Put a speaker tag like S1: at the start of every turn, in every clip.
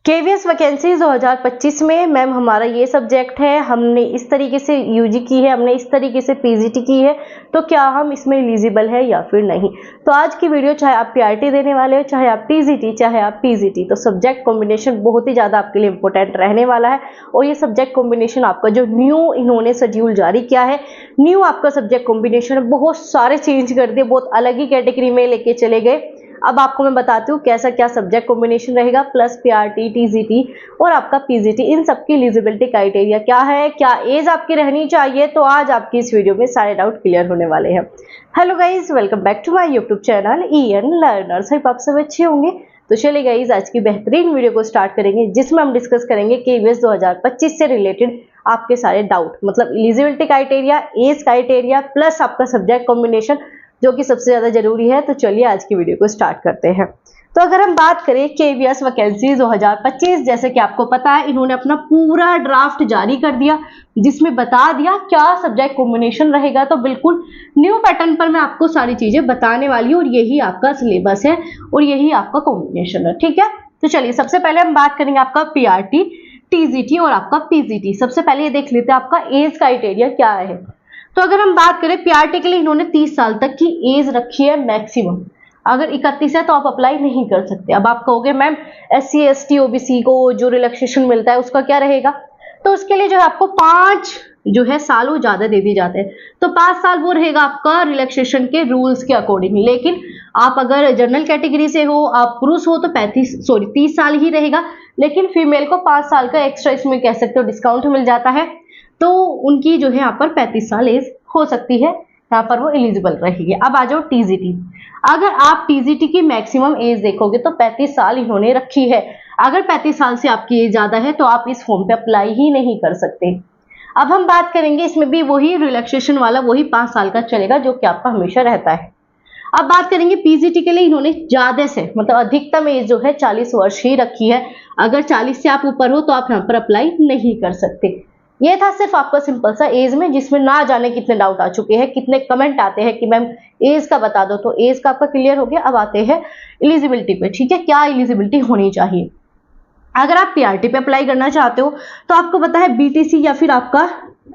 S1: KVS vacancy 2025 में ma'am हमारा ये सब्जेक्ट है, हमने इस तरीके से यूजी की है, हमने इस तरीके से पीजीटी की है, तो क्या हम इसमें एलिजिबल है या फिर नहीं। तो आज की वीडियो चाहे आप पीआरटी देने वाले हो, चाहे आप टीजीटी, चाहे आप पीजीटी, तो सब्जेक्ट कॉम्बिनेशन बहुत ही ज़्यादा आपके लिए इंपॉर्टेंट रहने वाला है। और ये सब्जेक्ट कॉम्बिनेशन आपका जो न्यू इन्होंने शेड्यूल जारी किया है, न्यू आपका सब्जेक्ट कॉम्बिनेशन बहुत सारे चेंज कर दिए, बहुत अलग ही कैटेगरी में लेके चले गए। अब आपको मैं बताती हूँ कैसा क्या सब्जेक्ट कॉम्बिनेशन रहेगा, प्लस पीआरटी, टीजीटी और आपका पीजीटी, इन सबकी एलिजिबिलिटी क्राइटेरिया क्या है, क्या एज आपकी रहनी चाहिए। तो आज आपकी इस वीडियो में सारे डाउट क्लियर होने वाले हैं। Hello guys, welcome back to my YouTube channel EN learners. Hope आप सब अच्छे होंगे। तो चलिए गाइज, आज की बेहतरीन वीडियो को स्टार्ट करेंगे, जिसमें हम डिस्कस करेंगे केवीएस 2025 से रिलेटेड आपके सारे डाउट, मतलब eligibility criteria, age criteria, plus आपका सब्जेक्ट कॉम्बिनेशन, जो कि सबसे ज्यादा जरूरी है। तो चलिए आज की वीडियो को स्टार्ट करते हैं। तो अगर हम बात करें केवीएस वैकेंसी 2025, जैसे कि आपको पता है इन्होंने अपना पूरा ड्राफ्ट जारी कर दिया, जिसमें बता दिया क्या सब्जेक्ट कॉम्बिनेशन रहेगा। तो बिल्कुल न्यू पैटर्न पर मैं आपको सारी चीजें बताने वाली हूँ, और यही आपका सिलेबस है और यही आपका कॉम्बिनेशन है, ठीक है। तो चलिए सबसे पहले हम बात करेंगे आपका पीआरटी, टीजीटी और आपका पीजीटी। सबसे पहले ये देख लेते हैं आपका एज क्राइटेरिया क्या है। तो अगर हम बात करें पीआरटी के लिए, इन्होंने 30 साल तक की एज रखी है मैक्सिमम। अगर 31 है तो आप अप्लाई नहीं कर सकते। अब आप कहोगे मैम SC ST OBC को जो रिलैक्सेशन मिलता है उसका क्या रहेगा, तो उसके लिए जो है आपको 5 जो है साल वो ज्यादा दे दिए जाते हैं। तो 5 साल वो रहेगा आपका रिलैक्सेशन के रूल्स के अकॉर्डिंग। लेकिन आप अगर जनरल कैटेगरी से हो, आप पुरुष हो, तो 30 साल ही रहेगा। लेकिन फीमेल को 5 साल का एक्स्ट्रा इसमें कह सकते हो डिस्काउंट मिल जाता है, तो उनकी जो है यहाँ पर 35 साल एज हो सकती है, यहाँ पर वो एलिजिबल रहेगी। अब आ जाओ टीजीटी। अगर आप टीजीटी की मैक्सिमम एज देखोगे तो 35 साल इन्होंने रखी है। अगर 35 साल से आपकी एज ज्यादा है तो आप इस फॉर्म पे अप्लाई ही नहीं कर सकते। अब हम बात करेंगे, इसमें भी वही रिलैक्सेशन वाला वही 5 साल का चलेगा, जो कि आपका हमेशा रहता है। अब बात करेंगे पीजीटी के लिए, इन्होंने ज्यादा से मतलब अधिकतम एज जो है 40 वर्ष ही रखी है। अगर 40 से आप ऊपर हो तो आप यहाँ पर अप्लाई नहीं कर सकते। ये था सिर्फ आपका सिंपल सा एज में, जिसमें ना जाने कितने डाउट आ चुके हैं, कितने कमेंट आते हैं कि मैम एज का बता दो। तो एज का आपका क्लियर हो गया। अब आते हैं एलिजिबिलिटी पे, ठीक है, क्या एलिजिबिलिटी होनी चाहिए। अगर आप पीआरटी पे अप्लाई करना चाहते हो तो आपको पता है BTC या फिर आपका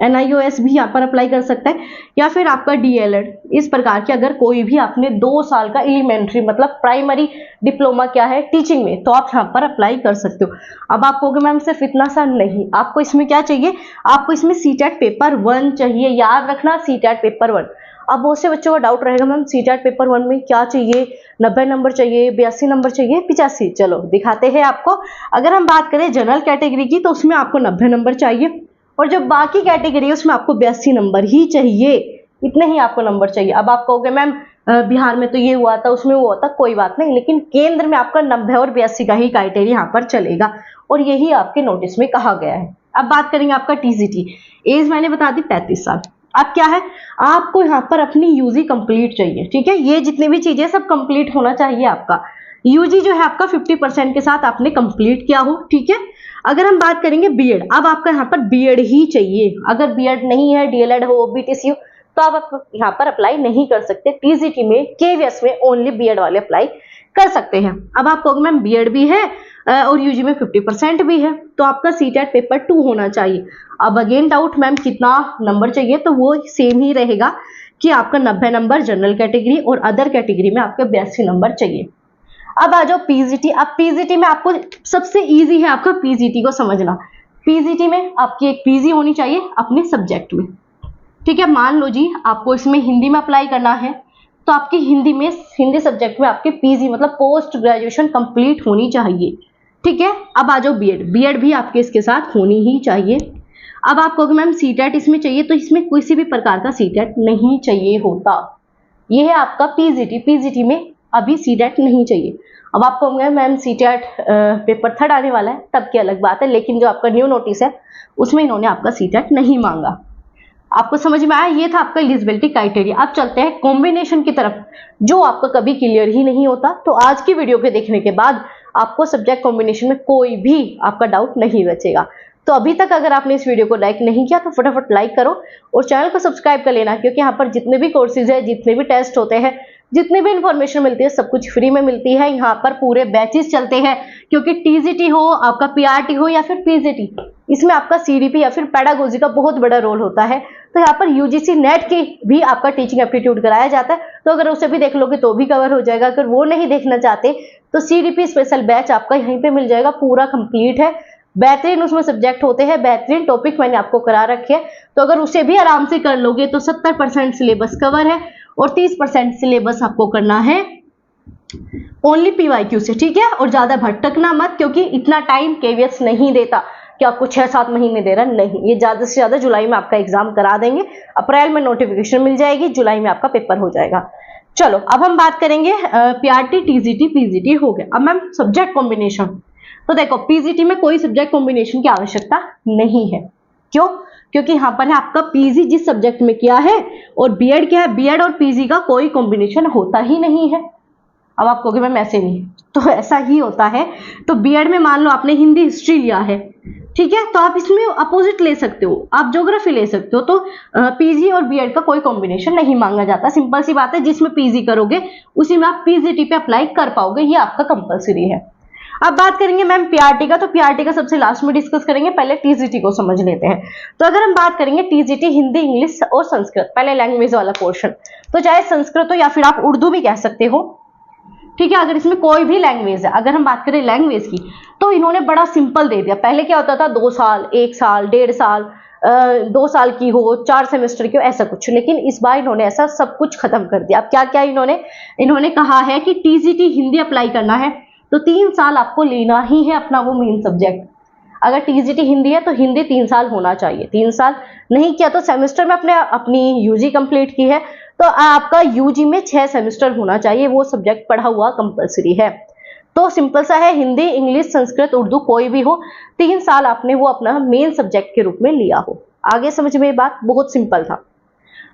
S1: NIOS भी यहाँ पर अप्लाई कर सकता है, या फिर आपका DLED। इस प्रकार के अगर कोई भी आपने 2 साल का एलिमेंट्री मतलब प्राइमरी डिप्लोमा क्या है टीचिंग में, तो आप यहाँ पर अप्लाई कर सकते हो। अब आप कहोगे मैम सिर्फ इतना सा नहीं, आपको इसमें क्या चाहिए, आपको इसमें CTET पेपर 1 चाहिए। याद रखना CTET पेपर 1। अब बहुत से बच्चों का डाउट रहेगा मैम CTET पेपर 1 में क्या चाहिए, 90 नंबर चाहिए, 82 नंबर चाहिए, 85। चलो दिखाते हैं आपको। अगर हम बात करें जनरल कैटेगरी की, तो उसमें आपको 90 नंबर चाहिए, और जो बाकी कैटेगरी है उसमें आपको 82 नंबर ही चाहिए। इतने ही आपको नंबर चाहिए। अब आप कहोगे मैम बिहार में तो ये हुआ था, उसमें वो हुआ था, कोई बात नहीं, लेकिन केंद्र में आपका 90 और 82 का ही क्राइटेरिया यहाँ पर चलेगा, और यही आपके नोटिस में कहा गया है। अब बात करेंगे आपका टीजीटी। एज मैंने बता दी 35 साल। अब क्या है, आपको यहाँ पर अपनी यूजी कंप्लीट चाहिए, ठीक है। ये जितनी भी चीजें सब कंप्लीट होना चाहिए आपका। यूजी जो है आपका 50% के साथ आपने कंप्लीट किया हो, ठीक है। अगर हम बात करेंगे बीएड, अब आपका यहाँ पर बीएड ही चाहिए। अगर बीएड नहीं है, DLED हो, BTC हो, तो आप यहाँ पर अप्लाई नहीं कर सकते। टीजीटी में, केवीएस में ओनली बीएड वाले अप्लाई कर सकते हैं। अब आप कहोगे मैम बीएड भी है और यूजी में 50% भी है, तो आपका CTET पेपर 2 होना चाहिए। अब अगेन डाउट मैम कितना नंबर चाहिए, तो वो सेम ही रहेगा कि आपका 90 नंबर जनरल कैटेगरी और अदर कैटेगरी में आपके 82 नंबर चाहिए। अब आ जाओ पीजीटी। अब पीजीटी में आपको सबसे इजी है आपका पीजीटी को समझना। पीजीटी में आपकी एक पीजी होनी चाहिए अपने सब्जेक्ट में, ठीक है। मान लो जी आपको इसमें हिंदी में अप्लाई करना है, तो आपकी हिंदी सब्जेक्ट में आपकी पीजी मतलब पोस्ट ग्रेजुएशन कंप्लीट होनी चाहिए, ठीक है। अब आ जाओ बीएड भी आपके इसके साथ होनी ही चाहिए। अब आप कहोगे मैम CTET इसमें चाहिए, तो इसमें किसी भी प्रकार का CTET नहीं चाहिए होता। यह है आपका पीजीटी में अभी CTET नहीं चाहिए। अब आप कहोगे मैम CTET पेपर 3 आने वाला है, तब की अलग बात है, लेकिन जो आपका न्यू नोटिस है उसमें इन्होंने आपका CTET नहीं मांगा। आपको समझ में आया, ये था आपका एलिजिबिलिटी क्राइटेरिया। अब चलते हैं कॉम्बिनेशन की तरफ, जो आपका कभी क्लियर ही नहीं होता। तो आज की वीडियो के देखने के बाद आपको सब्जेक्ट कॉम्बिनेशन में कोई भी आपका डाउट नहीं बचेगा। तो अभी तक अगर आपने इस वीडियो को लाइक नहीं किया तो फटाफट लाइक करो और चैनल को सब्सक्राइब कर लेना, क्योंकि यहाँ पर जितने भी कोर्सेज है, जितने भी टेस्ट होते हैं, जितनी भी इंफॉर्मेशन मिलती है सब कुछ फ्री में मिलती है। यहाँ पर पूरे बैचेस चलते हैं, क्योंकि टीजीटी हो, आपका पीआरटी हो या फिर पीजीटी, इसमें आपका सीडीपी या फिर पेडागोजी का बहुत बड़ा रोल होता है। तो यहाँ पर यूजीसी नेट की भी आपका टीचिंग एप्टीट्यूड कराया जाता है, तो अगर उसे भी देख लोगे तो भी कवर हो जाएगा। अगर वो नहीं देखना चाहते तो सीडीपी स्पेशल बैच आपका यहीं पे मिल जाएगा, पूरा कंप्लीट है, बेहतरीन उसमें सब्जेक्ट होते हैं, बेहतरीन टॉपिक मैंने आपको करा रखे हैं। तो अगर उसे भी आराम से कर लोगे तो 70% सिलेबस कवर है और 30% सिलेबस आपको करना है ओनली पीवाईक्यू से, ठीक है। और ज्यादा भटकना मत, क्योंकि इतना टाइम केवीएस नहीं देता कि आपको 6-7 महीने दे रहा, नहीं, ये ज्यादा से ज्यादा जुलाई में आपका एग्जाम करा देंगे, अप्रैल में नोटिफिकेशन मिल जाएगी, जुलाई में आपका पेपर हो जाएगा। चलो अब हम बात करेंगे पीआरटी, टीजीटी, पीजीटी हो गया। अब मैम सब्जेक्ट कॉम्बिनेशन, तो देखो पीजीटी में कोई सब्जेक्ट कॉम्बिनेशन की आवश्यकता नहीं है। क्यों? क्योंकि यहाँ पर है आपका पीजी जिस सब्जेक्ट में किया है, और बीएड क्या है, बीएड और पीजी का कोई कॉम्बिनेशन होता ही नहीं है। अब आप कहोगे मैम ऐसे नहीं, तो ऐसा ही होता है। तो बीएड में मान लो आपने हिंदी हिस्ट्री लिया है, ठीक है, तो आप इसमें अपोजिट ले सकते हो, आप ज्योग्राफी ले सकते हो। तो पीजी और बीएड का कोई कॉम्बिनेशन नहीं मांगा जाता, सिंपल सी बात है, जिसमें पीजी करोगे उसी में आप पीजीटी पे अप्लाई कर पाओगे, ये आपका कंपलसरी है। अब बात करेंगे मैम पीआरटी का, तो पीआरटी का सबसे लास्ट में डिस्कस करेंगे, पहले टीजीटी को समझ लेते हैं। तो अगर हम बात करेंगे टीजीटी हिंदी, इंग्लिश और संस्कृत, पहले लैंग्वेज वाला पोर्शन, तो चाहे संस्कृत हो या फिर आप उर्दू भी कह सकते हो, ठीक है, अगर इसमें कोई भी लैंग्वेज है। अगर हम बात करें लैंग्वेज की, तो इन्होंने बड़ा सिंपल दे दिया। पहले क्या होता था 2 साल, 1 साल, 1.5 साल, 2 साल की हो, 4 सेमेस्टर की हो, ऐसा कुछ, लेकिन इस बार इन्होंने ऐसा सब कुछ खत्म कर दिया। अब क्या क्या इन्होंने कहा है कि टीजीटी हिंदी अप्लाई करना है तो 3 साल आपको लेना ही है अपना वो मेन सब्जेक्ट। अगर टीजीटी हिंदी है तो हिंदी 3 साल होना चाहिए, 3 साल नहीं किया तो सेमेस्टर में अपनी यूजी कंप्लीट की है तो आपका यूजी में 6 सेमेस्टर होना चाहिए, वो सब्जेक्ट पढ़ा हुआ कंपलसरी है। तो सिंपल सा है, हिंदी, इंग्लिश, संस्कृत, उर्दू कोई भी हो, 3 साल आपने वो अपना मेन सब्जेक्ट के रूप में लिया हो। आगे समझ में, बात बहुत सिंपल था।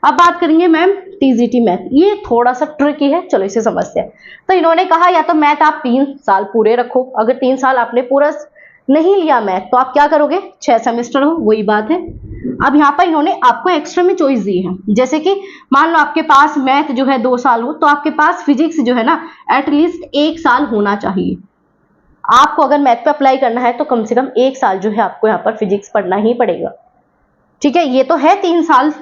S1: अब बात करेंगे मैम टीजीटी मैथ, ये थोड़ा सा ट्रिकी है, चलो इसे समझते हैं। तो इन्होंने कहा या तो मैथ आप 3 साल पूरे रखो, अगर 3 साल आपने पूरा नहीं लिया मैथ तो आप क्या करोगे, 6 सेमेस्टर हो, वही बात है। अब यहाँ पर इन्होंने आपको एक्स्ट्रा में चॉइस दी है, जैसे कि मान लो आपके पास मैथ जो है 2 साल हो, तो आपके पास फिजिक्स जो है ना एटलीस्ट 1 साल होना चाहिए। आपको अगर मैथ पे अप्लाई करना है तो कम से कम 1 साल जो है आपको यहाँ पर फिजिक्स पढ़ना ही पड़ेगा, ठीक है। ये तो है 3 साल,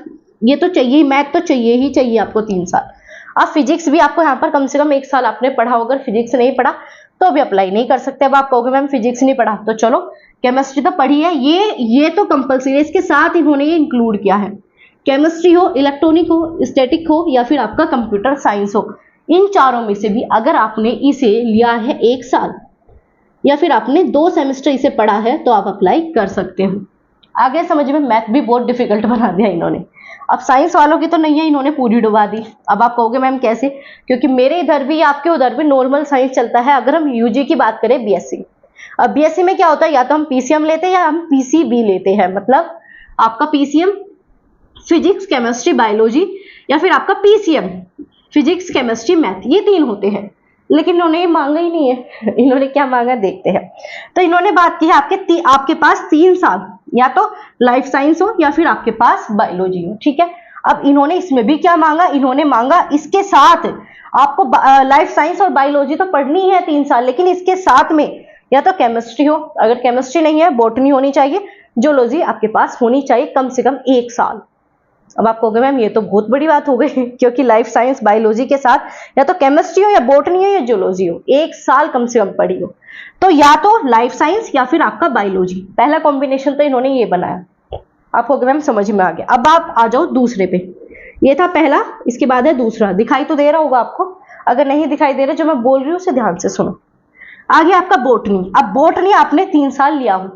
S1: ये तो चाहिए, मैथ तो चाहिए ही चाहिए आपको 3 साल। अब फिजिक्स भी आपको यहाँ पर कम से कम 1 साल आपने पढ़ा हो, अगर फिजिक्स नहीं पढ़ा तो भी अप्लाई नहीं कर सकते। अब आप कहोगे मैम फिजिक्स नहीं पढ़ा, तो चलो केमिस्ट्री तो पढ़ी है, ये तो कंपलसरी है, इसके साथ इन्होंने ये इंक्लूड किया है। केमिस्ट्री हो, इलेक्ट्रॉनिक हो, स्टैटिक हो या फिर आपका कंप्यूटर साइंस हो, इन चारों में से भी अगर आपने इसे लिया है 1 साल या फिर आपने 2 सेमेस्टर इसे पढ़ा है तो आप अप्लाई कर सकते हो। आगे समझ में, मैथ भी बहुत डिफिकल्ट बना दिया इन्होंने। अब साइंस वालों की तो नहीं है, इन्होंने पूरी डुबा दी। अब आप कहोगे मैम कैसे, क्योंकि मेरे इधर भी आपके उधर भी नॉर्मल साइंस चलता है। अगर हम यूजी की बात करें, बीएससी, अब बीएससी में क्या होता है, या तो हम पीसीएम लेते हैं या हम पीसीबी लेते हैं, मतलब आपका पीसीएम फिजिक्स, केमिस्ट्री, बायोलॉजी, या फिर आपका पीसीएम फिजिक्स, केमिस्ट्री, मैथ, ये 3 होते हैं। लेकिन इन्होंने ये मांगा ही नहीं है। इन्होंने क्या मांगा देखते हैं। तो इन्होंने बात की है आपके पास 3 साल या तो लाइफ साइंस हो या फिर आपके पास बायोलॉजी हो, ठीक है। अब इन्होंने इसमें भी क्या मांगा, इन्होंने मांगा इसके साथ आपको लाइफ साइंस और बायोलॉजी तो पढ़नी है 3 साल, लेकिन इसके साथ में या तो केमिस्ट्री हो, अगर केमिस्ट्री नहीं है बॉटनी होनी चाहिए, जियोलॉजी आपके पास होनी चाहिए कम से कम 1 साल। अब आप कहोगे मैम ये तो बहुत बड़ी बात हो गई, क्योंकि लाइफ साइंस बायोलॉजी के साथ या तो केमिस्ट्री हो या बॉटनी हो या जियोलॉजी हो, 1 साल कम से कम पढ़ी हो, तो या तो लाइफ साइंस या फिर आपका बायोलॉजी। पहला कॉम्बिनेशन तो इन्होंने ये बनाया। आप कहोगे मैम समझ में आ गया। अब आप आ जाओ दूसरे पे, ये था पहला, इसके बाद है दूसरा। दिखाई तो दे रहा होगा आपको, अगर नहीं दिखाई दे रहा जो मैं बोल रही हूँ उसे ध्यान से सुनो। आगे आपका बॉटनी। अब बॉटनी आपने 3 साल लिया हो,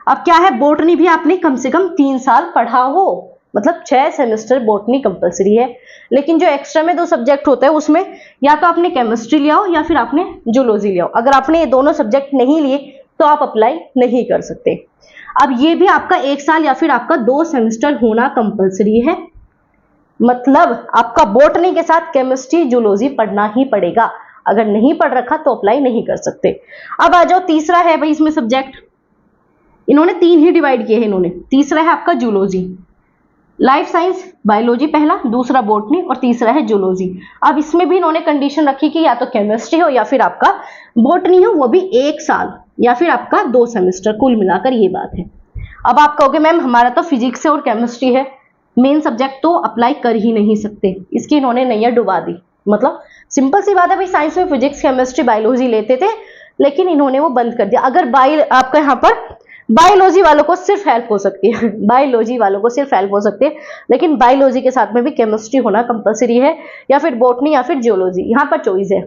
S1: अब क्या है, बॉटनी भी आपने कम से कम 3 साल पढ़ा हो, मतलब 6 सेमेस्टर बॉटनी कंपलसरी है। लेकिन जो एक्स्ट्रा में 2 सब्जेक्ट होते हैं उसमें या तो आपने केमिस्ट्री लिया हो या फिर आपने जियोलॉजी लिया हो। अगर आपने ये दोनों सब्जेक्ट नहीं लिए तो आप अप्लाई नहीं कर सकते। अब ये भी आपका 1 साल या फिर आपका 2 सेमेस्टर होना कंपलसरी है, मतलब आपका बॉटनी के साथ केमिस्ट्री, जियोलॉजी पढ़ना ही पड़ेगा। अगर नहीं पढ़ रखा तो अप्लाई नहीं कर सकते। अब आ जाओ तीसरा है भाई, इसमें सब्जेक्ट इन्होंने 3 ही डिवाइड किए हैं इन्होंने। तीसरा है आपका जियोलॉजी, लाइफ साइंस बायोलॉजी पहला, दूसरा बॉटनी और तीसरा है जूलॉजी। अब इसमें भी इन्होंने कंडीशन रखी कि या तो केमिस्ट्री हो या फिर आपका बॉटनी हो, वो भी 1 साल या फिर आपका 2 सेमेस्टर, कुल मिलाकर ये बात है। अब आप कहोगे मैम हमारा तो फिजिक्स और केमिस्ट्री है, मेन सब्जेक्ट तो अप्लाई कर ही नहीं सकते, इसकी इन्होंने नैया डुबा दी। मतलब सिंपल सी बात है भाई, साइंस में फिजिक्स केमिस्ट्री बायोलॉजी लेते थे, लेकिन इन्होंने वो बंद कर दिया। अगर आपका यहाँ पर बायोलॉजी वालों को सिर्फ हेल्प हो सकती है बायोलॉजी वालों को सिर्फ हेल्प हो सकती है, लेकिन बायोलॉजी के साथ में भी केमिस्ट्री होना कंपलसरी है, या फिर बॉटनी या फिर जियोलॉजी, यहाँ पर चॉइस है।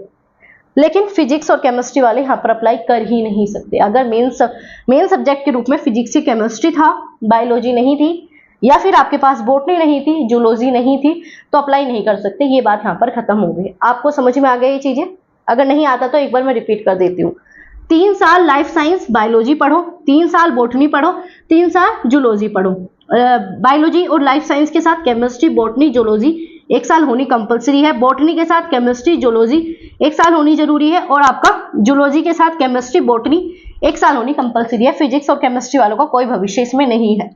S1: लेकिन फिजिक्स और केमिस्ट्री वाले यहाँ पर अप्लाई कर ही नहीं सकते। अगर मेन सब्जेक्ट के रूप में फिजिक्स या केमिस्ट्री था, बायोलॉजी नहीं थी, या फिर आपके पास बॉटनी नहीं थी, जूलॉजी नहीं थी, तो अप्लाई नहीं कर सकते। ये बात यहाँ पर खत्म हो गई। आपको समझ में आ गई ये चीजें? अगर नहीं आता तो एक बार मैं रिपीट कर देती हूँ। 3 साल लाइफ साइंस बायोलॉजी पढ़ो, 3 साल बॉटनी पढ़ो, 3 साल जूलॉजी पढ़ो। बायोलॉजी और लाइफ साइंस के साथ केमिस्ट्री, बॉटनी, जूलॉजी 1 साल होनी कंपलसरी है। बॉटनी के साथ केमिस्ट्री, जूलॉजी 1 साल होनी जरूरी है, और आपका जूलॉजी के साथ केमिस्ट्री, बॉटनी 1 साल होनी कंपलसरी है। फिजिक्स और केमिस्ट्री वालों का कोई भविष्य इसमें नहीं है,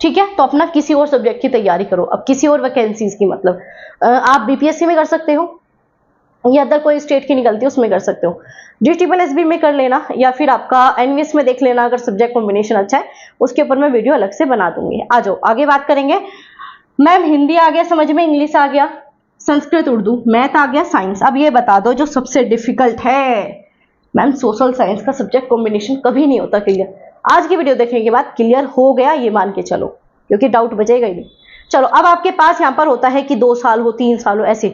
S1: ठीक है। तो अपना किसी और सब्जेक्ट की तैयारी करो, अब किसी और वैकेंसीज की, मतलब आप बीपीएससी में कर सकते हो या अदर कोई स्टेट की निकलती है उसमें कर सकते हो, GSSB में कर लेना, या फिर आपका एनवीएस में देख लेना। अगर सब्जेक्ट कॉम्बिनेशन अच्छा है उसके ऊपर मैं वीडियो अलग से बना दूंगी। आ जाओ आगे बात करेंगे। मैम हिंदी आ गया समझ में, इंग्लिश आ गया, संस्कृत, उर्दू, मैथ आ गया, साइंस। अब ये बता दो जो सबसे डिफिकल्ट है। मैम सोशल साइंस का सब्जेक्ट कॉम्बिनेशन कभी नहीं होता क्लियर। आज की वीडियो देखने के बाद क्लियर हो गया ये मान के चलो, क्योंकि डाउट बचेगा ही नहीं। चलो अब आपके पास यहाँ पर होता है कि 2 साल हो, 3 साल हो, ऐसे।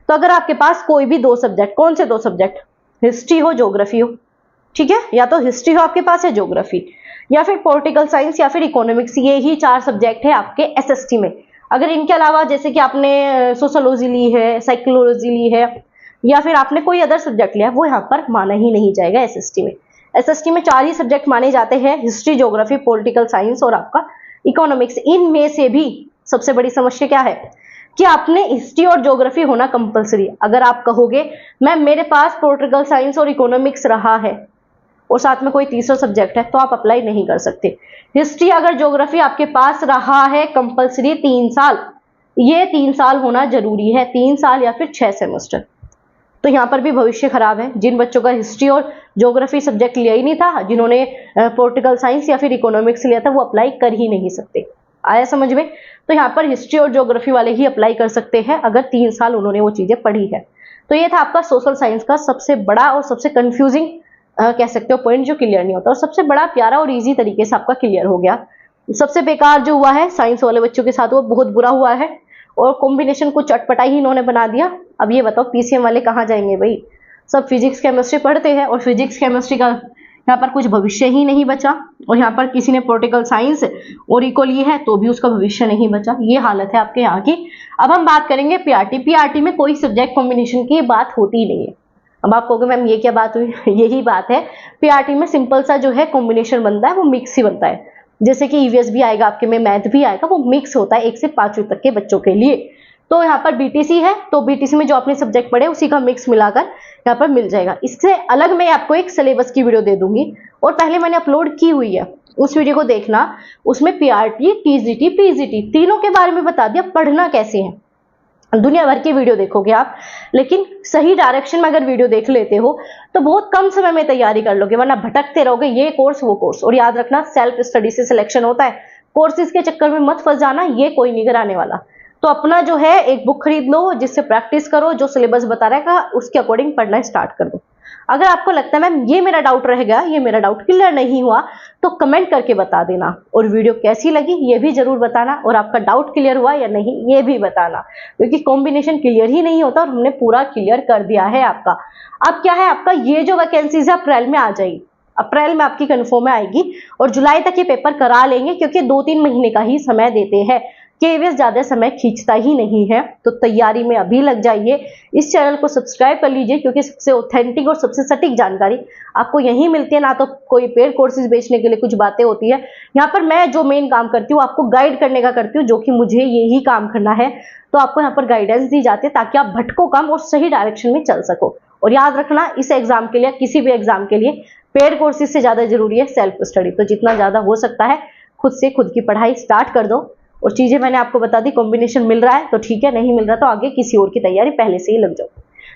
S1: तो अगर आपके पास कोई भी 2 सब्जेक्ट, कौन से 2 सब्जेक्ट? हिस्ट्री हो, ज्योग्राफी हो, ठीक है, या तो हिस्ट्री हो आपके पास या ज्योग्राफी, या फिर पॉलिटिकल साइंस या फिर इकोनॉमिक्स, ये ही 4 सब्जेक्ट है आपके SST में। अगर इनके अलावा जैसे कि आपने सोशोलॉजी ली है, साइकोलॉजी ली है, या फिर आपने कोई अदर सब्जेक्ट लिया, वो यहाँ पर माना ही नहीं जाएगा SST में। SST में 4 ही सब्जेक्ट माने जाते हैं, हिस्ट्री, ज्योग्राफी, पॉलिटिकल साइंस और आपका इकोनॉमिक्स। इनमें से भी सबसे बड़ी समस्या क्या है कि आपने हिस्ट्री और ज्योग्राफी होना कंपलसरी। अगर आप कहोगे मैम मेरे पास पॉलिटिकल साइंस और इकोनॉमिक्स रहा है और साथ में कोई तीसरा सब्जेक्ट है, तो आप अप्लाई नहीं कर सकते। हिस्ट्री अगर ज्योग्राफी आपके पास रहा है कंपलसरी 3 साल, ये 3 साल होना जरूरी है, 3 साल या फिर 6 सेमेस्टर। तो यहाँ पर भी भविष्य खराब है। जिन बच्चों का हिस्ट्री और ज्योग्राफी सब्जेक्ट लिया ही नहीं था, जिन्होंने पॉलिटिकल साइंस या फिर इकोनॉमिक्स लिया था, वो अप्लाई कर ही नहीं सकते। आया समझ में? तो यहाँ पर हिस्ट्री और ज्योग्राफी वाले ही अप्लाई कर सकते हैं अगर 3 साल उन्होंने वो चीजें पढ़ी है। तो ये था आपका सोशल साइंस का सबसे बड़ा और सबसे कंफ्यूजिंग कह सकते हो पॉइंट, जो क्लियर नहीं होता, और सबसे बड़ा प्यारा और इजी तरीके से आपका क्लियर हो गया। सबसे बेकार जो हुआ है साइंस वाले बच्चों के साथ, वो बहुत बुरा हुआ है, और कॉम्बिनेशन कुछ चटपटा ही इन्होंने बना दिया। अब ये बताओ PCM वाले कहाँ जाएंगे भाई? सब फिजिक्स केमिस्ट्री पढ़ते हैं और फिजिक्स केमिस्ट्री का यहाँ पर कुछ भविष्य ही नहीं बचा, और यहाँ पर किसी ने पॉलिटिकल साइंस और इको ली है तो भी उसका भविष्य नहीं बचा। ये हालत है आपके यहाँ की। अब हम बात करेंगे PRT में कोई सब्जेक्ट कॉम्बिनेशन की बात होती नहीं है। अब आप कहोगे मैम ये क्या बात हुई? यही बात है, PRT में सिंपल सा जो है कॉम्बिनेशन बनता है, वो मिक्स ही बनता है। जैसे कि EVS भी आएगा आपके में, मैथ भी आएगा, वो मिक्स होता है 1 से 5वीं तक के बच्चों के लिए। तो यहाँ पर BTC है, तो BTC में जो आपने सब्जेक्ट पढ़े उसी का मिक्स मिलाकर यहाँ पर मिल जाएगा। इससे अलग मैं आपको एक सिलेबस की वीडियो दे दूंगी, और पहले मैंने अपलोड की हुई है, उस वीडियो को देखना। उसमें PRT, TGT, PGT तीनों के बारे में बता दिया, पढ़ना कैसे है। दुनिया भर की वीडियो देखोगे आप, लेकिन सही डायरेक्शन में अगर वीडियो देख लेते हो तो बहुत कम समय में तैयारी कर लोगे, वरना भटकते रहोगे, ये कोर्स वो कोर्स। और याद रखना सेल्फ स्टडी से सिलेक्शन होता है, कोर्सेज के चक्कर में मत फंस जाना, ये कोई नहीं कराने वाला। तो अपना जो है एक बुक खरीद लो, जिससे प्रैक्टिस करो, जो सिलेबस बता रहेगा उसके अकॉर्डिंग पढ़ना स्टार्ट कर दो। अगर आपको लगता है मैम ये मेरा डाउट रह गया, ये मेरा डाउट क्लियर नहीं हुआ, तो कमेंट करके बता देना, और वीडियो कैसी लगी ये भी जरूर बताना, और आपका डाउट क्लियर हुआ या नहीं ये भी बताना, क्योंकि कॉम्बिनेशन क्लियर ही नहीं होता और हमने पूरा क्लियर कर दिया है आपका। अब क्या है आपका, ये जो वैकेंसीज है अप्रैल में आ जाएगी, अप्रैल में आपकी कन्फर्म आएगी, और जुलाई तक ये पेपर करा लेंगे, क्योंकि 2-3 महीने का ही समय देते हैं। KVS ज्यादा समय खींचता ही नहीं है, तो तैयारी में अभी लग जाइए। इस चैनल को सब्सक्राइब कर लीजिए, क्योंकि सबसे ऑथेंटिक और सबसे सटीक जानकारी आपको यहीं मिलती है। ना तो कोई पेड कोर्सेज बेचने के लिए कुछ बातें होती है, यहाँ पर मैं जो मेन काम करती हूँ आपको गाइड करने का करती हूँ, जो कि मुझे यही काम करना है। तो आपको यहाँ पर गाइडेंस दी जाती है ताकि आप भटको कम और सही डायरेक्शन में चल सको। और याद रखना, इस एग्जाम के लिए, किसी भी एग्जाम के लिए पेड कोर्सेज से ज्यादा जरूरी है सेल्फ स्टडी। तो जितना ज्यादा हो सकता है खुद से खुद की पढ़ाई स्टार्ट कर दो, और चीज़ें मैंने आपको बता दी, कॉम्बिनेशन मिल रहा है तो ठीक है, नहीं मिल रहा तो आगे किसी और की तैयारी पहले से ही लग जाओ।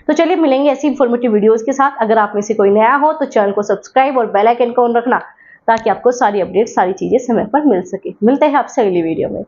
S1: तो चलिए मिलेंगे ऐसी इंफॉर्मेटिव वीडियोस के साथ। अगर आप में से कोई नया हो तो चैनल को सब्सक्राइब और बेल आइकन को ऑन रखना, ताकि आपको सारी अपडेट, सारी चीज़ें समय पर मिल सके। मिलते हैं आपसे अगली वीडियो में।